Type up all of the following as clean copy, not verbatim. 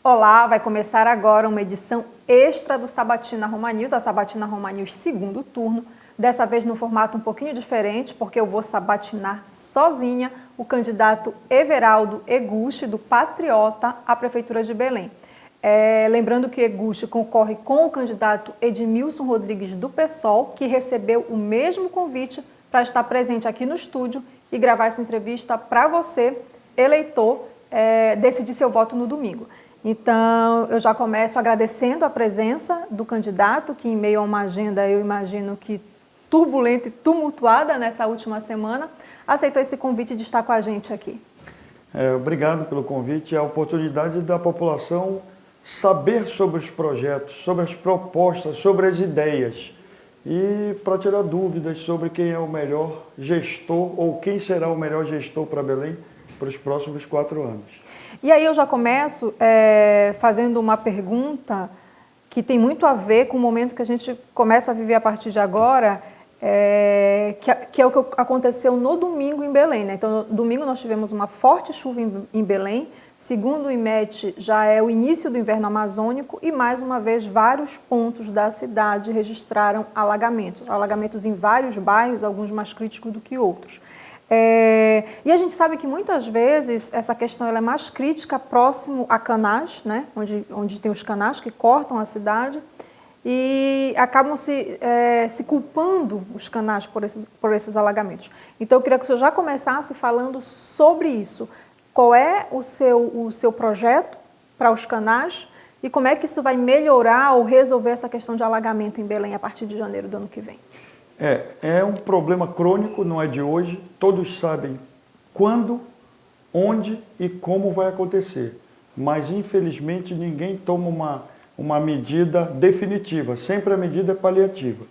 Olá, vai começar agora uma edição extra do Sabatina Roma News, a Sabatina Roma News segundo turno, dessa vez no formato um pouquinho diferente, porque eu vou sabatinar sozinha o candidato Everaldo Eguchi, do Patriota, à Prefeitura de Belém. Lembrando que Eguchi concorre com o candidato Edmilson Rodrigues, do PSOL, que recebeu o mesmo convite para estar presente aqui no estúdio e gravar essa entrevista para você, eleitor, decidir seu voto no domingo. Então, eu já começo agradecendo a presença do candidato, que em meio a uma agenda, eu imagino que turbulenta e tumultuada nessa última semana, aceitou esse convite de estar com a gente aqui. Obrigado pelo convite e a oportunidade da população saber sobre os projetos, sobre as propostas, sobre as ideias e para tirar dúvidas sobre quem é o melhor gestor ou quem será o melhor gestor para Belém para os próximos 4 anos. E aí eu já começo fazendo uma pergunta que tem muito a ver com o momento que a gente começa a viver a partir de agora, que é o que aconteceu no domingo em Belém, né? Então, no domingo nós tivemos uma forte chuva em Belém, segundo o IMET já é o início do inverno amazônico e mais uma vez vários pontos da cidade registraram alagamentos em vários bairros, alguns mais críticos do que outros. E a gente sabe que muitas vezes essa questão ela é mais crítica próximo a canais, né? onde tem os canais que cortam a cidade e acabam se culpando os canais por esses alagamentos. Então eu queria que o senhor já começasse falando sobre isso. Qual é o seu projeto para os canais e como é que isso vai melhorar ou resolver essa questão de alagamento em Belém a partir de janeiro do ano que vem? É um problema crônico, não é de hoje. Todos sabem quando, onde e como vai acontecer. Mas, infelizmente, ninguém toma uma medida definitiva. Sempre a medida é paliativa.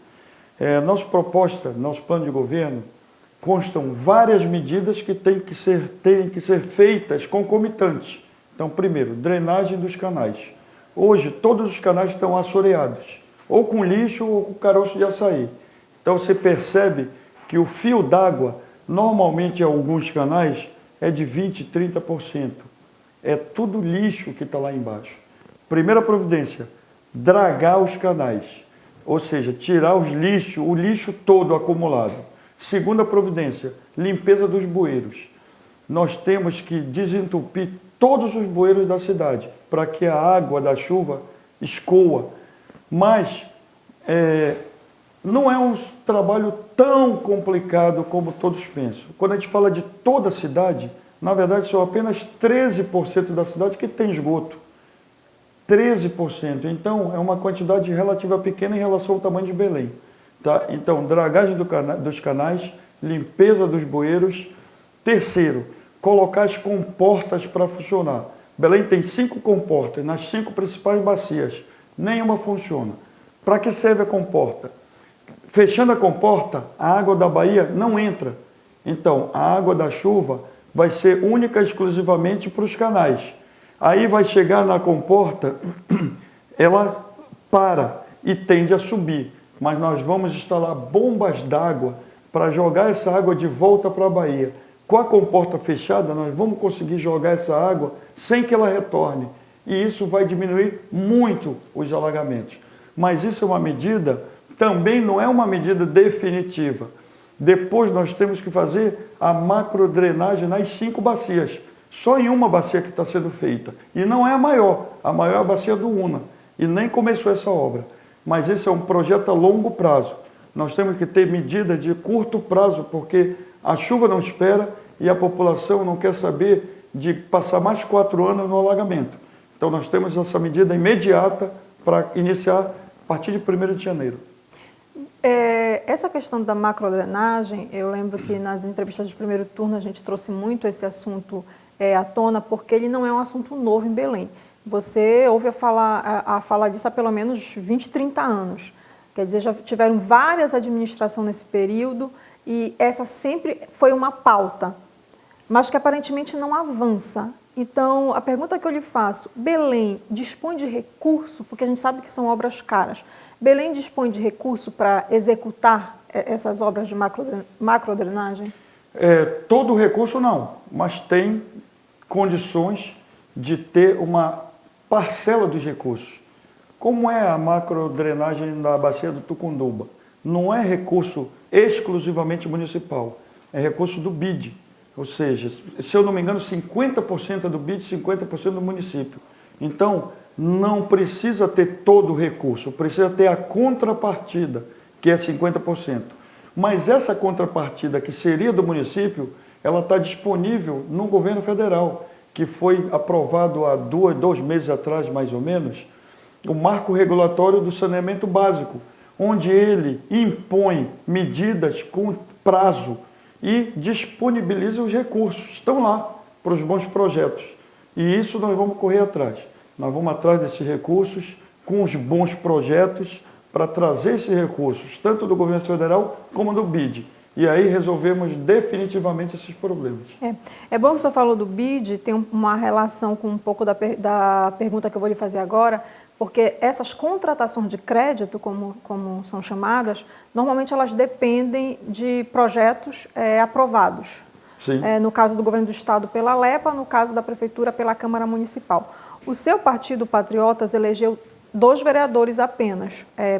Nossa proposta, nosso plano de governo, constam várias medidas que têm que ser feitas concomitantes. Então, primeiro, drenagem dos canais. Hoje, todos os canais estão assoreados, ou com lixo ou com caroço de açaí. Então você percebe que o fio d'água, normalmente em alguns canais, é de 20%, 30%. É tudo lixo que está lá embaixo. Primeira providência, dragar os canais. Ou seja, tirar o lixo todo acumulado. Segunda providência, limpeza dos bueiros. Nós temos que desentupir todos os bueiros da cidade, para que a água da chuva escoa. Mas não é um trabalho tão complicado como todos pensam. Quando a gente fala de toda a cidade, na verdade são apenas 13% da cidade que tem esgoto. 13%. Então, é uma quantidade relativa pequena em relação ao tamanho de Belém. Tá? Então, dragagem dos canais, limpeza dos bueiros. Terceiro, colocar as comportas para funcionar. Belém tem 5 comportas nas 5 principais bacias. Nenhuma funciona. Para que serve a comporta? Fechando a comporta, a água da Bahia não entra. Então, a água da chuva vai ser única e exclusivamente para os canais. Aí vai chegar na comporta, ela para e tende a subir. Mas nós vamos instalar bombas d'água para jogar essa água de volta para a Bahia. Com a comporta fechada, nós vamos conseguir jogar essa água sem que ela retorne. E isso vai diminuir muito os alagamentos. Mas isso é uma medida, também não é uma medida definitiva. Depois nós temos que fazer a macrodrenagem nas 5 bacias. Só em uma bacia que está sendo feita. E não é a maior é a bacia do Una. E nem começou essa obra. Mas esse é um projeto a longo prazo. Nós temos que ter medidas de curto prazo, porque a chuva não espera e a população não quer saber de passar mais 4 anos no alagamento. Então nós temos essa medida imediata para iniciar a partir de 1º de janeiro. Essa questão da macrodrenagem, eu lembro que nas entrevistas de primeiro turno a gente trouxe muito esse assunto à tona, porque ele não é um assunto novo em Belém. Você ouve a falar disso há pelo menos 20, 30 anos. Quer dizer, já tiveram várias administrações nesse período e essa sempre foi uma pauta, mas que aparentemente não avança. Então, a pergunta que eu lhe faço, Belém dispõe de recurso, porque a gente sabe que são obras caras, Belém dispõe de recurso para executar essas obras de macrodrenagem? Todo o recurso não, mas tem condições de ter uma parcela dos recursos. Como é a macrodrenagem da bacia do Tucunduba? Não é recurso exclusivamente municipal, é recurso do BID. Ou seja, se eu não me engano, 50% do BID, 50% do município. Então, não precisa ter todo o recurso, precisa ter a contrapartida, que é 50%. Mas essa contrapartida, que seria do município, ela está disponível no governo federal, que foi aprovado há 2 meses atrás, mais ou menos, o marco regulatório do saneamento básico, onde ele impõe medidas com prazo e disponibiliza os recursos. Estão lá para os bons projetos. E isso nós vamos correr atrás. Nós vamos atrás desses recursos com os bons projetos para trazer esses recursos, tanto do governo federal como do BID. E aí resolvemos definitivamente esses problemas. É bom que o senhor falou do BID, tem uma relação com um pouco da pergunta que eu vou lhe fazer agora, porque essas contratações de crédito, como são chamadas, normalmente elas dependem de projetos aprovados. Sim. No caso do governo do estado pela LEPA, no caso da prefeitura pela Câmara Municipal. O seu partido, Patriotas, elegeu 2 vereadores apenas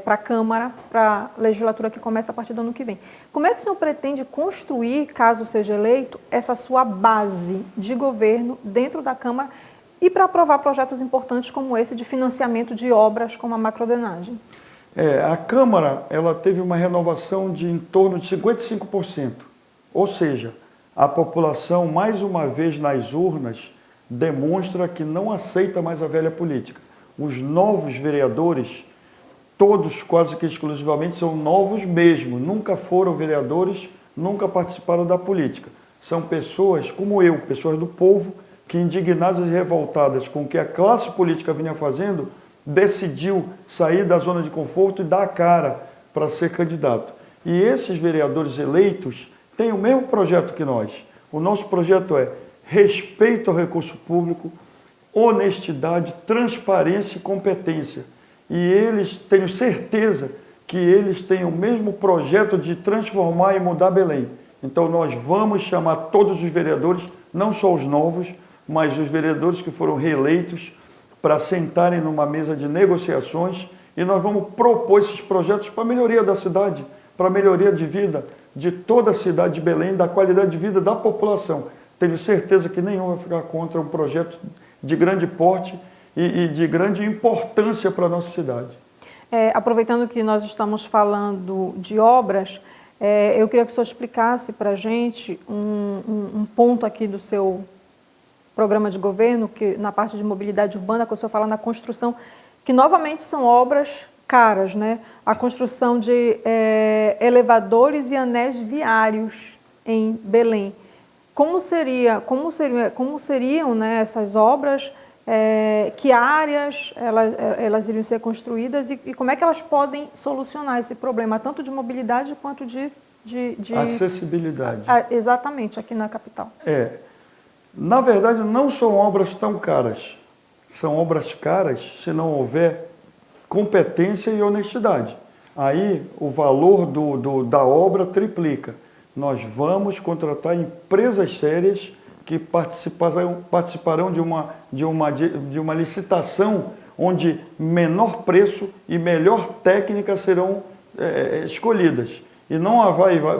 para a Câmara, para a legislatura que começa a partir do ano que vem. Como é que o senhor pretende construir, caso seja eleito, essa sua base de governo dentro da Câmara e para aprovar projetos importantes como esse de financiamento de obras como a macrodrenagem? A Câmara ela teve uma renovação de em torno de 55%. Ou seja, a população, mais uma vez nas urnas, demonstra que não aceita mais a velha política. Os novos vereadores, todos quase que exclusivamente, são novos mesmo, nunca foram vereadores, nunca participaram da política. São pessoas como eu, pessoas do povo, que indignadas e revoltadas com o que a classe política vinha fazendo, decidiu sair da zona de conforto e dar a cara para ser candidato. E esses vereadores eleitos têm o mesmo projeto que nós. O nosso projeto é respeito ao recurso público, honestidade, transparência e competência. E eles, tenho certeza que eles têm o mesmo projeto de transformar e mudar Belém. Então nós vamos chamar todos os vereadores, não só os novos, mas os vereadores que foram reeleitos, para sentarem numa mesa de negociações e nós vamos propor esses projetos para a melhoria da cidade, para a melhoria de vida de toda a cidade de Belém, da qualidade de vida da população. Tenho certeza que nenhum vai ficar contra um projeto de grande porte e de grande importância para a nossa cidade. Aproveitando que nós estamos falando de obras, eu queria que o senhor explicasse para a gente um ponto aqui do seu programa de governo, que na parte de mobilidade urbana, quando o senhor fala na construção, que novamente são obras caras, né? A construção de elevadores e anéis viários em Belém. Como seriam, né, essas obras? Que áreas elas iriam ser construídas e como é que elas podem solucionar esse problema, tanto de mobilidade quanto de acessibilidade. Exatamente, aqui na capital. Na verdade, não são obras tão caras. São obras caras se não houver competência e honestidade. Aí o valor da obra triplica. Nós vamos contratar empresas sérias que participarão de uma licitação onde menor preço e melhor técnica serão escolhidas. E não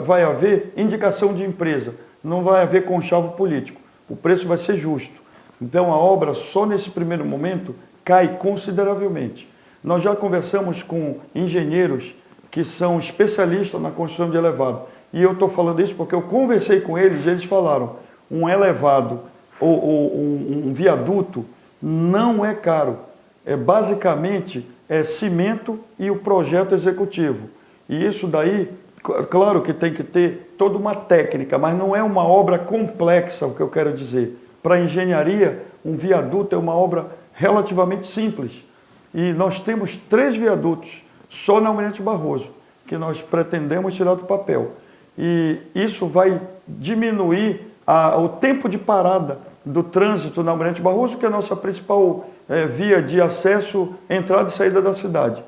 vai haver indicação de empresa, não vai haver conchavo político. O preço vai ser justo. Então a obra só nesse primeiro momento cai consideravelmente. Nós já conversamos com engenheiros que são especialistas na construção de elevado. E eu estou falando isso porque eu conversei com eles e eles falaram, um elevado ou um viaduto não é caro. Basicamente cimento e o projeto executivo. E isso daí, claro que tem que ter toda uma técnica, mas não é uma obra complexa, o que eu quero dizer. Para a engenharia, um viaduto é uma obra relativamente simples. E nós temos 3 viadutos só na Almirante Barroso, que nós pretendemos tirar do papel. E isso vai diminuir o tempo de parada do trânsito na Almirante Barroso, que é a nossa principal via de acesso, entrada e saída da cidade.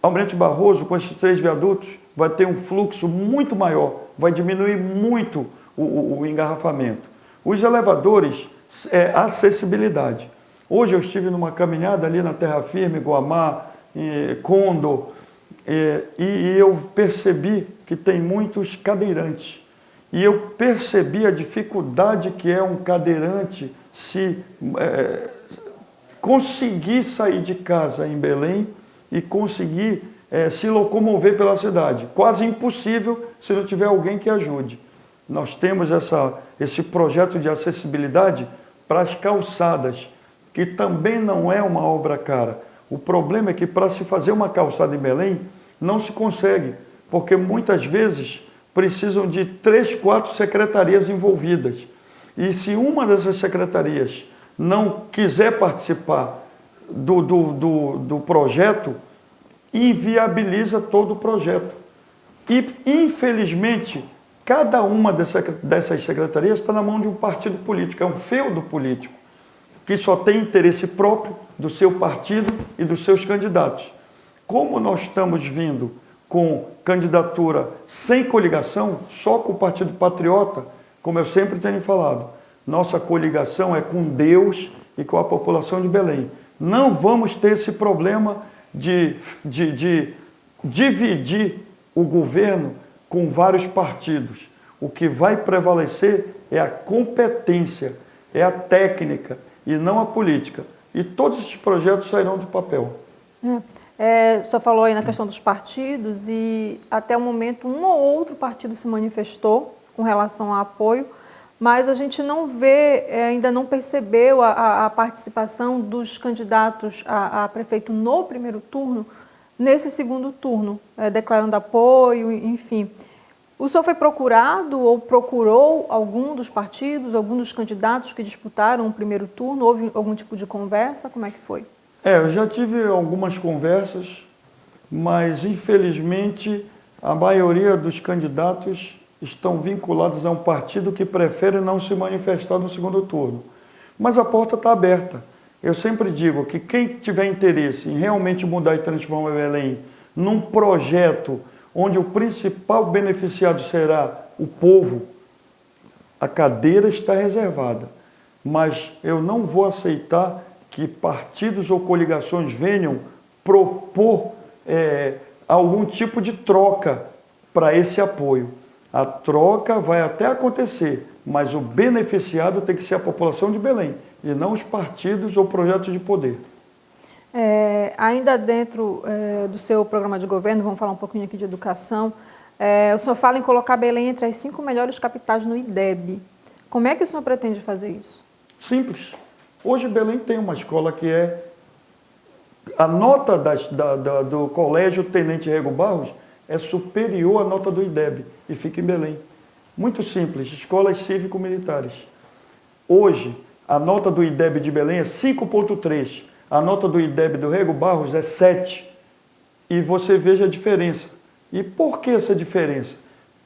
Almirante Barroso, com esses 3 viadutos, vai ter um fluxo muito maior, vai diminuir muito o engarrafamento. Os elevadores, acessibilidade. Hoje eu estive numa caminhada ali na Terra Firme, Guamá, Condor, e eu percebi que tem muitos cadeirantes. E eu percebi a dificuldade que é um cadeirante se conseguir sair de casa em Belém e conseguir se locomover pela cidade. Quase impossível se não tiver alguém que ajude. Nós temos esse projeto de acessibilidade para as calçadas, que também não é uma obra cara. O problema é que para se fazer uma calçada em Belém, não se consegue, porque muitas vezes precisam de 3, 4 secretarias envolvidas. E se uma dessas secretarias não quiser participar do projeto, inviabiliza todo o projeto. E, infelizmente, cada uma dessas secretarias está na mão de um partido político, é um feudo político, que só tem interesse próprio do seu partido e dos seus candidatos. Como nós estamos vindo com candidatura sem coligação, só com o Partido Patriota, como eu sempre tenho falado, nossa coligação é com Deus e com a população de Belém. Não vamos ter esse problema de dividir o governo com vários partidos. O que vai prevalecer é a competência, é a técnica e não a política. E todos esses projetos sairão do papel. O senhor falou aí na questão dos partidos e até o momento um ou outro partido se manifestou com relação a apoio, mas a gente não vê, ainda não percebeu a participação dos candidatos a prefeito no primeiro turno, nesse segundo turno, declarando apoio, enfim. O senhor foi procurado ou procurou algum dos partidos, algum dos candidatos que disputaram o primeiro turno? Houve algum tipo de conversa? Como é que foi? Eu já tive algumas conversas, mas infelizmente a maioria dos candidatos estão vinculados a um partido que prefere não se manifestar no segundo turno. Mas a porta está aberta. Eu sempre digo que quem tiver interesse em realmente mudar e transformar Belém num projeto onde o principal beneficiado será o povo, a cadeira está reservada. Mas eu não vou aceitar que partidos ou coligações venham propor algum tipo de troca para esse apoio. A troca vai até acontecer, mas o beneficiado tem que ser a população de Belém, e não os partidos ou projetos de poder. Ainda dentro do seu programa de governo, vamos falar um pouquinho aqui de educação, o senhor fala em colocar Belém entre as 5 melhores capitais no IDEB. Como é que o senhor pretende fazer isso? Simples. Hoje Belém tem uma escola que a nota do Colégio Tenente Rego Barros é superior à nota do IDEB e fica em Belém. Muito simples, escolas cívico-militares. Hoje, a nota do IDEB de Belém é 5,3. A nota do IDEB do Rego Barros é 7. E você veja a diferença. E por que essa diferença?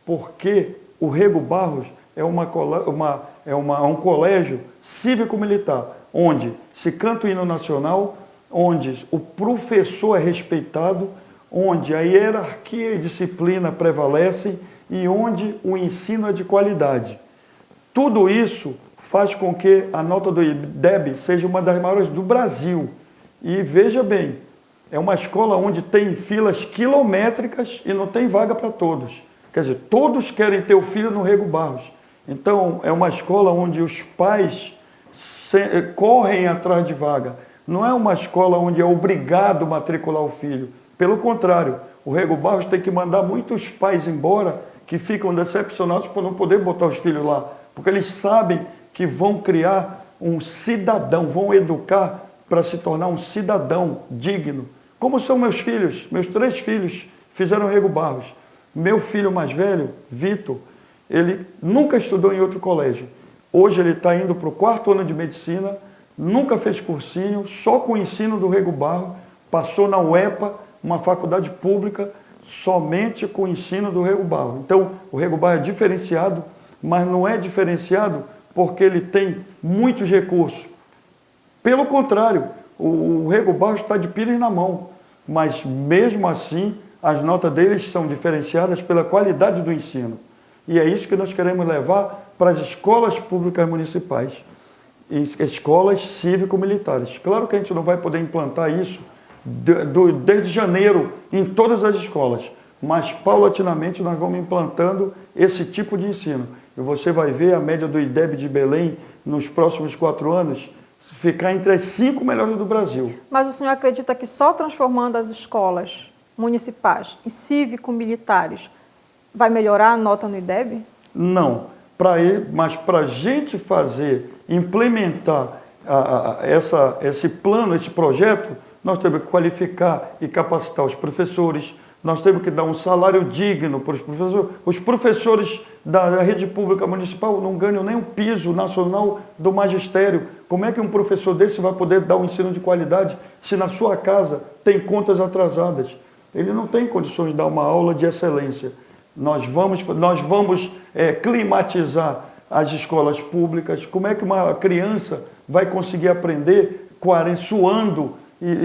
Porque o Rego Barros é um colégio cívico-militar, onde se canta o hino nacional, onde o professor é respeitado, onde a hierarquia e disciplina prevalecem e onde o ensino é de qualidade. Tudo isso faz com que a nota do IDEB seja uma das maiores do Brasil. E veja bem, é uma escola onde tem filas quilométricas e não tem vaga para todos. Quer dizer, todos querem ter o filho no Rego Barros. Então, é uma escola onde os pais correm atrás de vaga. Não é uma escola onde é obrigado matricular o filho. Pelo contrário, o Rego Barros tem que mandar muitos pais embora que ficam decepcionados por não poder botar os filhos lá. Porque eles sabem que vão criar um cidadão, vão educar para se tornar um cidadão digno. Como são meus filhos? Meus 3 filhos fizeram Rego Barros. Meu filho mais velho, Vitor, ele nunca estudou em outro colégio. Hoje ele está indo para o 4º ano de medicina, nunca fez cursinho, só com o ensino do Rego Barros, passou na UEPA, uma faculdade pública, somente com o ensino do Rego Barros. Então, o Rego Barros é diferenciado, mas não é diferenciado porque ele tem muitos recursos. Pelo contrário, o Rego Barros está de pires na mão, mas mesmo assim, as notas deles são diferenciadas pela qualidade do ensino. E é isso que nós queremos levar para as escolas públicas municipais. escolas cívico-militares. Claro que a gente não vai poder implantar isso desde janeiro em todas as escolas, mas paulatinamente nós vamos implantando esse tipo de ensino. E você vai ver a média do IDEB de Belém nos próximos 4 anos ficar entre as 5 melhores do Brasil. Mas o senhor acredita que só transformando as escolas municipais em cívico-militares vai melhorar a nota no IDEB? Não, mas para a gente fazer, implementar esse plano, esse projeto, nós temos que qualificar e capacitar os professores, nós temos que dar um salário digno para os professores. Os professores da rede pública municipal não ganham nem o piso nacional do magistério. Como é que um professor desse vai poder dar um ensino de qualidade se na sua casa tem contas atrasadas? Ele não tem condições de dar uma aula de excelência. Nós vamos climatizar as escolas públicas. Como é que uma criança vai conseguir aprender suando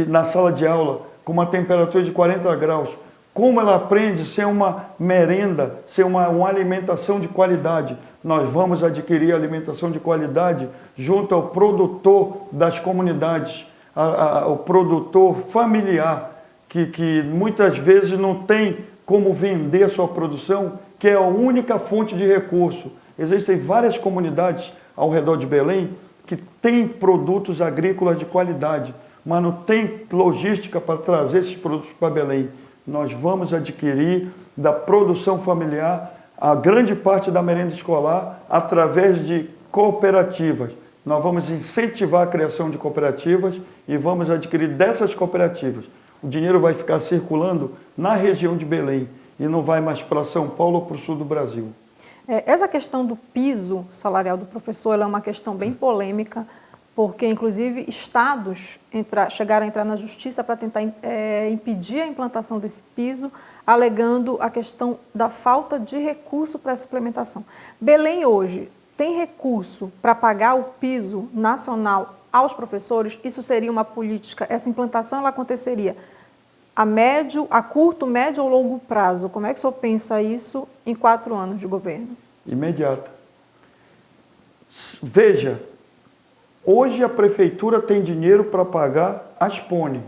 na sala de aula com uma temperatura de 40 graus? Como ela aprende sem uma merenda, sem uma alimentação de qualidade? Nós vamos adquirir alimentação de qualidade junto ao produtor das comunidades, ao produtor familiar, que muitas vezes não tem como vender a sua produção, que é a única fonte de recurso. Existem várias comunidades ao redor de Belém que têm produtos agrícolas de qualidade, mas não tem logística para trazer esses produtos para Belém. Nós vamos adquirir da produção familiar a grande parte da merenda escolar através de cooperativas. Nós vamos incentivar a criação de cooperativas e vamos adquirir dessas cooperativas. O dinheiro vai ficar circulando na região de Belém e não vai mais para São Paulo ou para o sul do Brasil. Essa questão do piso salarial do professor ela é uma questão bem polêmica, porque inclusive estados chegaram a entrar na justiça para tentar impedir a implantação desse piso, alegando a questão da falta de recurso para essa implementação. Belém hoje tem recurso para pagar o piso nacional aos professores? Isso seria uma política, essa implantação ela aconteceria a curto, médio ou longo prazo? Como é que o senhor pensa isso em 4 anos de governo? Imediata. Veja, hoje a prefeitura tem dinheiro para pagar as PONE,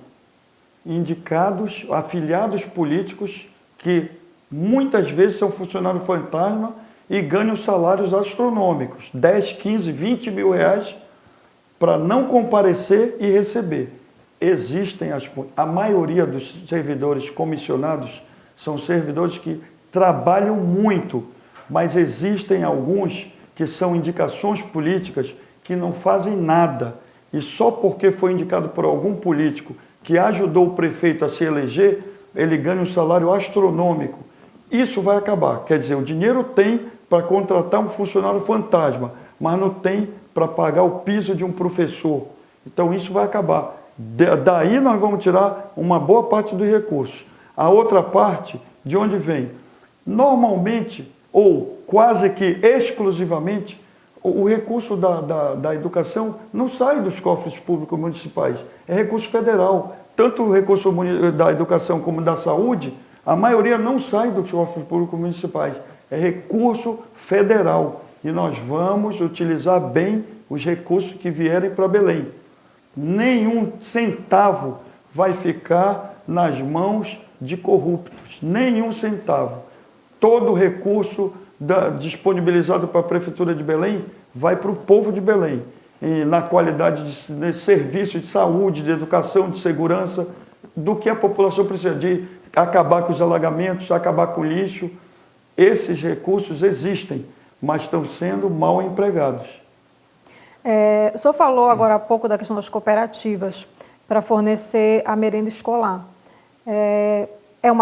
afiliados políticos que muitas vezes são funcionários fantasma e ganham salários astronômicos, 10, 15, 20 mil reais para não comparecer e receber. Existem a maioria dos servidores comissionados são servidores que trabalham muito, mas existem alguns que são indicações políticas que não fazem nada e só porque foi indicado por algum político que ajudou o prefeito a se eleger, ele ganha um salário astronômico. Isso vai acabar, quer dizer, o dinheiro tem para contratar um funcionário fantasma, mas não tem para pagar o piso de um professor. Então isso vai acabar. Daí nós vamos tirar uma boa parte dos recursos. A outra parte, de onde vem? Normalmente, ou quase que exclusivamente, o recurso da educação não sai dos cofres públicos municipais, é recurso federal. Tanto o recurso da educação como da saúde, a maioria não sai dos cofres públicos municipais, é recurso federal. E nós vamos utilizar bem os recursos que vierem para Belém. Nenhum centavo vai ficar nas mãos de corruptos, nenhum centavo. Todo o recurso disponibilizado para a Prefeitura de Belém vai para o povo de Belém, e na qualidade de serviço de saúde, de educação, de segurança, do que a população precisa, de acabar com os alagamentos, acabar com o lixo. Esses recursos existem, mas estão sendo mal empregados. O senhor falou agora há pouco da questão das cooperativas para fornecer a merenda escolar. É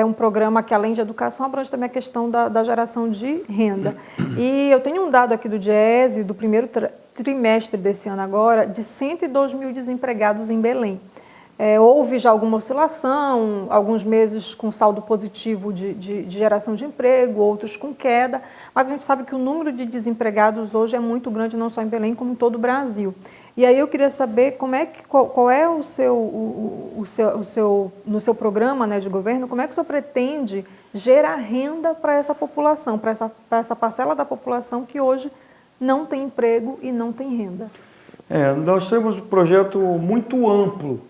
um programa que, além de educação, abrange também a questão da geração de renda. E eu tenho um dado aqui do DIEESE, do primeiro trimestre desse ano agora, de 102 mil desempregados em Belém. Houve já alguma oscilação, alguns meses com saldo positivo de geração de emprego, outros com queda, mas a gente sabe que o número de desempregados hoje é muito grande, não só em Belém, como em todo o Brasil. E aí eu queria saber qual é no seu programa, né, de governo, como é que o senhor pretende gerar renda para essa população, para essa parcela da população que hoje não tem emprego e não tem renda? Nós temos um projeto muito amplo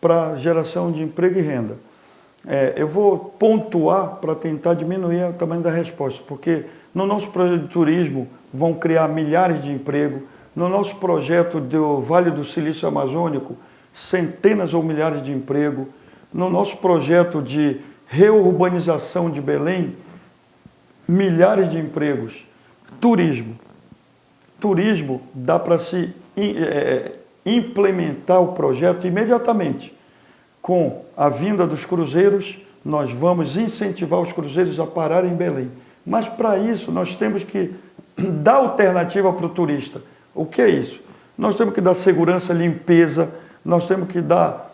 para geração de emprego e renda. Eu vou pontuar para tentar diminuir o tamanho da resposta, porque no nosso projeto de turismo vão criar milhares de empregos, no nosso projeto do Vale do Silício Amazônico, centenas ou milhares de empregos, no nosso projeto de reurbanização de Belém, milhares de empregos. Turismo. Turismo dá para se implementar o projeto imediatamente. Com a vinda dos cruzeiros, nós vamos incentivar os cruzeiros a pararem em Belém. Mas para isso nós temos que dar alternativa para o turista. O que é isso? Nós temos que dar segurança, limpeza, nós temos que dar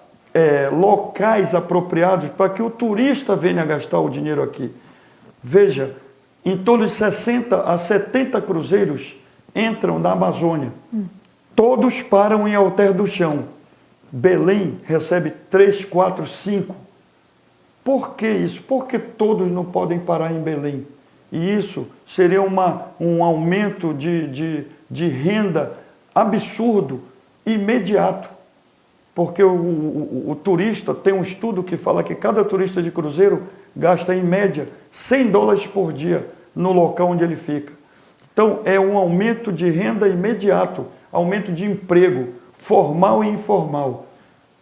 locais apropriados para que o turista venha gastar o dinheiro aqui. Veja, em torno de 60 a 70 cruzeiros entram na Amazônia. Todos param em Alter do Chão. Belém recebe 3, 4, 5. Por que isso? Porque todos não podem parar em Belém. E isso seria um aumento de renda absurdo, imediato. Porque o turista, tem um estudo que fala que cada turista de cruzeiro gasta em média $100 por dia no local onde ele fica. Então é um aumento de renda imediato, aumento de emprego, formal e informal.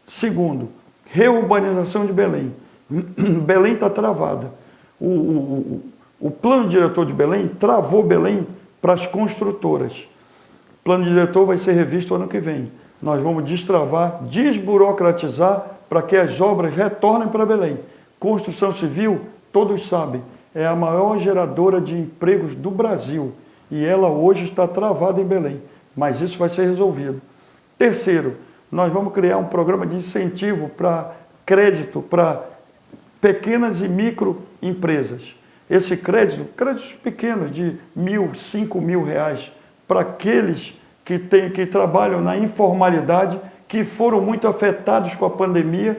Segundo, reurbanização de Belém. Belém está travada. O plano diretor de Belém travou Belém para as construtoras. O plano diretor vai ser revisto ano que vem. Nós vamos destravar, desburocratizar para que as obras retornem para Belém. Construção civil, todos sabem, é a maior geradora de empregos do Brasil. E ela hoje está travada em Belém. Mas isso vai ser resolvido. Terceiro, nós vamos criar um programa de incentivo para crédito para pequenas e microempresas. Esse créditos pequenos de R$1.000, R$5.000, para aqueles que trabalham na informalidade, que foram muito afetados com a pandemia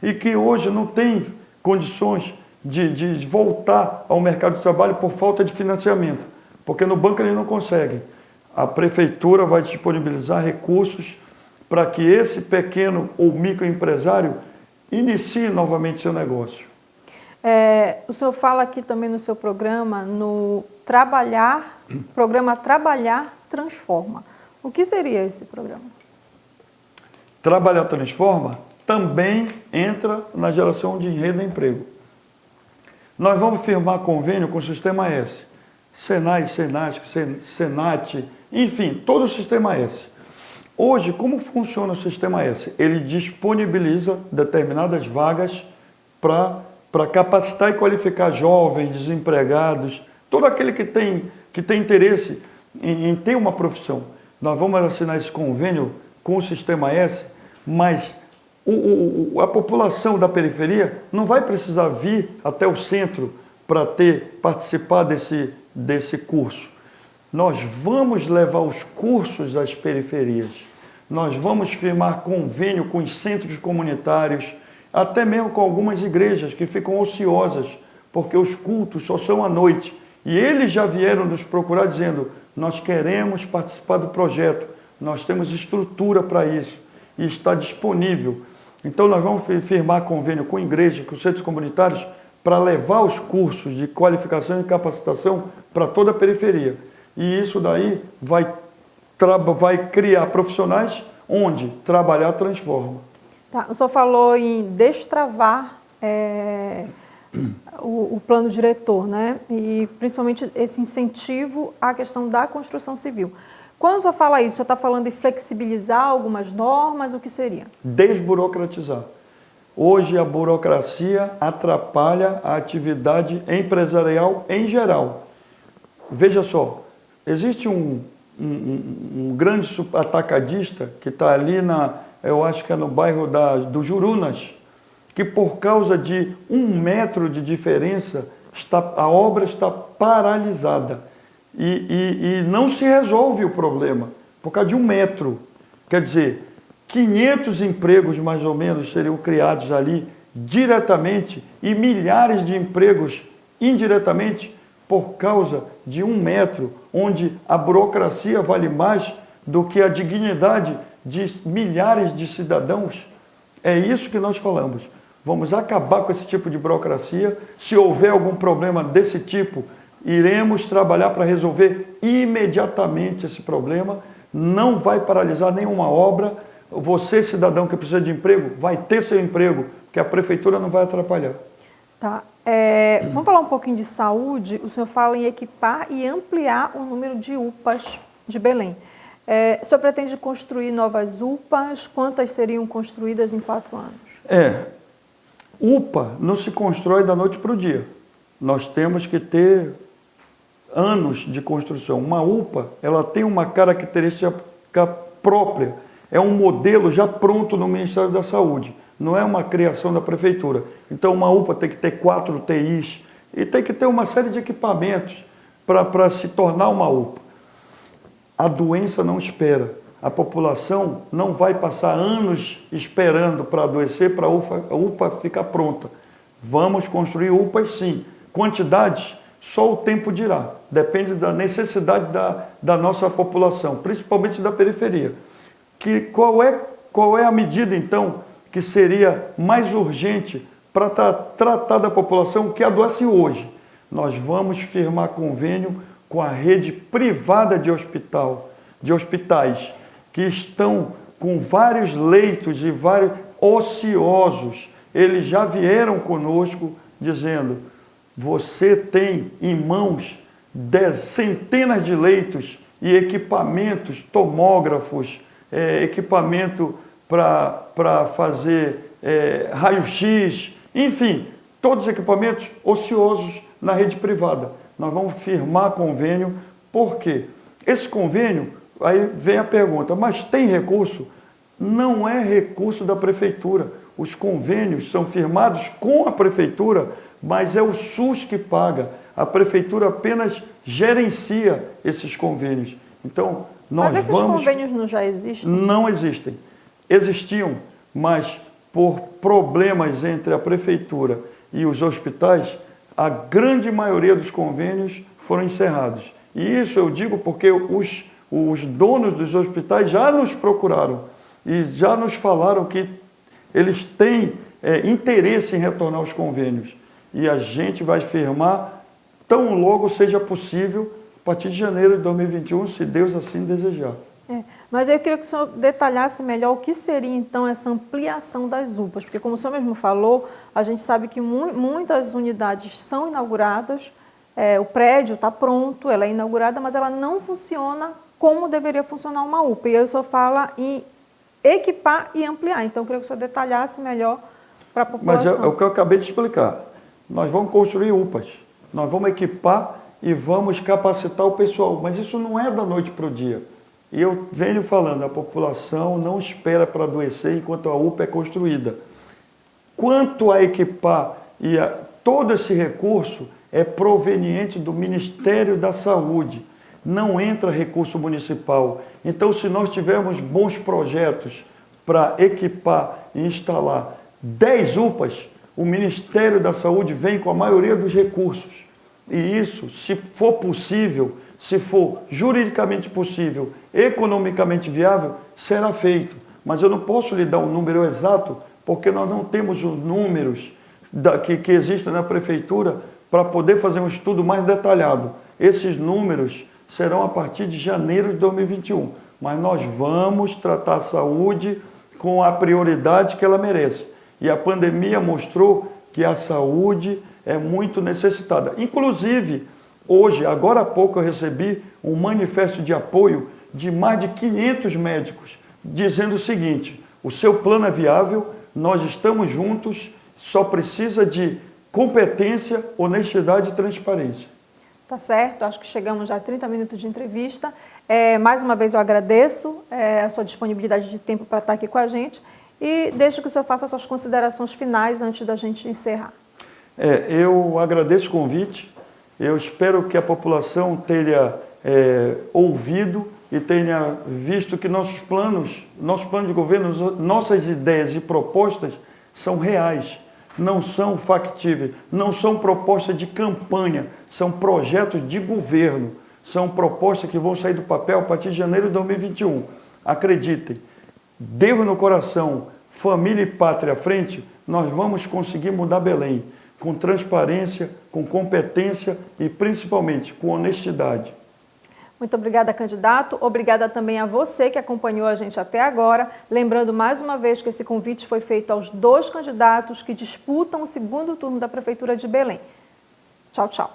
e que hoje não têm condições de voltar ao mercado de trabalho por falta de financiamento, porque no banco eles não conseguem. A prefeitura vai disponibilizar recursos para que esse pequeno ou microempresário inicie novamente seu negócio. O senhor fala aqui também no seu programa, programa Trabalhar Transforma. O que seria esse programa? Trabalhar Transforma também entra na geração de renda e emprego. Nós vamos firmar convênio com o Sistema S. Senai, Senasc, Senat, enfim, todo o Sistema S. Hoje, como funciona o Sistema S? Ele disponibiliza determinadas vagas para capacitar e qualificar jovens, desempregados, todo aquele que tem interesse em ter uma profissão. Nós vamos assinar esse convênio com o Sistema S, mas a população da periferia não vai precisar vir até o centro para participar desse curso. Nós vamos levar os cursos às periferias. Nós vamos firmar convênio com os centros comunitários, até mesmo com algumas igrejas que ficam ociosas, porque os cultos só são à noite. E eles já vieram nos procurar dizendo, nós queremos participar do projeto, nós temos estrutura para isso e está disponível. Então nós vamos firmar convênio com igrejas, com centros comunitários, para levar os cursos de qualificação e capacitação para toda a periferia. E isso daí vai criar profissionais onde trabalhar transforma. Tá, o senhor falou em destravar o plano diretor, né? E principalmente esse incentivo à questão da construção civil. Quando o senhor fala isso, o senhor está falando de flexibilizar algumas normas, o que seria? Desburocratizar. Hoje a burocracia atrapalha a atividade empresarial em geral. Veja só, existe um grande atacadista que está ali eu acho que é no bairro do Jurunas, que por causa de 1 metro de diferença, a obra está paralisada. E não se resolve o problema, por causa de 1 metro. Quer dizer, 500 empregos mais ou menos seriam criados ali diretamente e milhares de empregos indiretamente por causa de 1 metro onde a burocracia vale mais do que a dignidade de milhares de cidadãos. É isso que nós falamos. Vamos acabar com esse tipo de burocracia. Se houver algum problema desse tipo, iremos trabalhar para resolver imediatamente esse problema. Não vai paralisar nenhuma obra. Você, cidadão que precisa de emprego, vai ter seu emprego, que a prefeitura não vai atrapalhar. Tá. Vamos falar um pouquinho de saúde. O senhor fala em equipar e ampliar o número de UPAs de Belém. O senhor pretende construir novas UPAs? Quantas seriam construídas em 4 anos? UPA não se constrói da noite para o dia. Nós temos que ter anos de construção. Uma UPA, ela tem uma característica própria. É um modelo já pronto no Ministério da Saúde. Não é uma criação da prefeitura. Então, uma UPA tem que ter 4 UTIs e tem que ter uma série de equipamentos para se tornar uma UPA. A doença não espera. A população não vai passar anos esperando para adoecer, para a UPA ficar pronta. Vamos construir UPAs sim. Quantidades, só o tempo dirá. Depende da necessidade da nossa população, principalmente da periferia. Qual é a medida, então, que seria mais urgente para tratar da população que adoece hoje? Nós vamos firmar convênio com a rede privada de hospitais, que estão com vários leitos e vários ociosos. Eles já vieram conosco dizendo, você tem em mãos centenas de leitos e equipamentos, tomógrafos, equipamento para fazer raio-x, enfim, todos os equipamentos ociosos na rede privada. Nós vamos firmar convênio, por quê? Esse convênio, aí vem a pergunta, mas tem recurso? Não é recurso da prefeitura. Os convênios são firmados com a prefeitura, mas é o SUS que paga. A prefeitura apenas gerencia esses convênios. Então, mas esses convênios não já existem? Não existem. Existiam, mas por problemas entre a prefeitura e os hospitais, a grande maioria dos convênios foram encerrados. E isso eu digo porque os donos dos hospitais já nos procuraram e já nos falaram que eles têm interesse em retornar aos convênios. E a gente vai firmar tão logo seja possível, a partir de janeiro de 2021, se Deus assim desejar. Mas eu queria que o senhor detalhasse melhor o que seria, então, essa ampliação das UPAs, porque, como o senhor mesmo falou, a gente sabe que muitas unidades são inauguradas, o prédio está pronto, ela é inaugurada, mas ela não funciona como deveria funcionar uma UPA. E aí o senhor fala em equipar e ampliar. Então, eu queria que o senhor detalhasse melhor para a população. Mas é o que eu acabei de explicar. Nós vamos construir UPAs, nós vamos equipar e vamos capacitar o pessoal. Mas isso não é da noite para o dia. E eu venho falando, a população não espera para adoecer enquanto a UPA é construída. Quanto a equipar todo esse recurso é proveniente do Ministério da Saúde. Não entra recurso municipal. Então, se nós tivermos bons projetos para equipar e instalar 10 UPAs, o Ministério da Saúde vem com a maioria dos recursos. E isso, se for possível, se for juridicamente possível, economicamente viável, será feito. Mas eu não posso lhe dar um número exato, porque nós não temos os números que existem na prefeitura para poder fazer um estudo mais detalhado. Esses números serão a partir de janeiro de 2021. Mas nós vamos tratar a saúde com a prioridade que ela merece. E a pandemia mostrou que a saúde é muito necessitada. Inclusive, hoje, agora há pouco, eu recebi um manifesto de apoio de mais de 500 médicos, dizendo o seguinte, o seu plano é viável, nós estamos juntos, só precisa de competência, honestidade e transparência. Tá certo, acho que chegamos já a 30 minutos de entrevista. Mais uma vez eu agradeço a sua disponibilidade de tempo para estar aqui com a gente e deixo que o senhor faça as suas considerações finais antes da gente encerrar. Eu agradeço o convite, eu espero que a população tenha ouvido e tenha visto que nosso plano de governo, nossas ideias e propostas são reais, não são factíveis, não são propostas de campanha, são projetos de governo. São propostas que vão sair do papel a partir de janeiro de 2021. Acreditem, Deus no coração, família e pátria à frente, nós vamos conseguir mudar Belém com transparência, com competência e principalmente com honestidade. Muito obrigada, candidato. Obrigada também a você que acompanhou a gente até agora. Lembrando mais uma vez que esse convite foi feito aos 2 candidatos que disputam o segundo turno da Prefeitura de Belém. Tchau, tchau.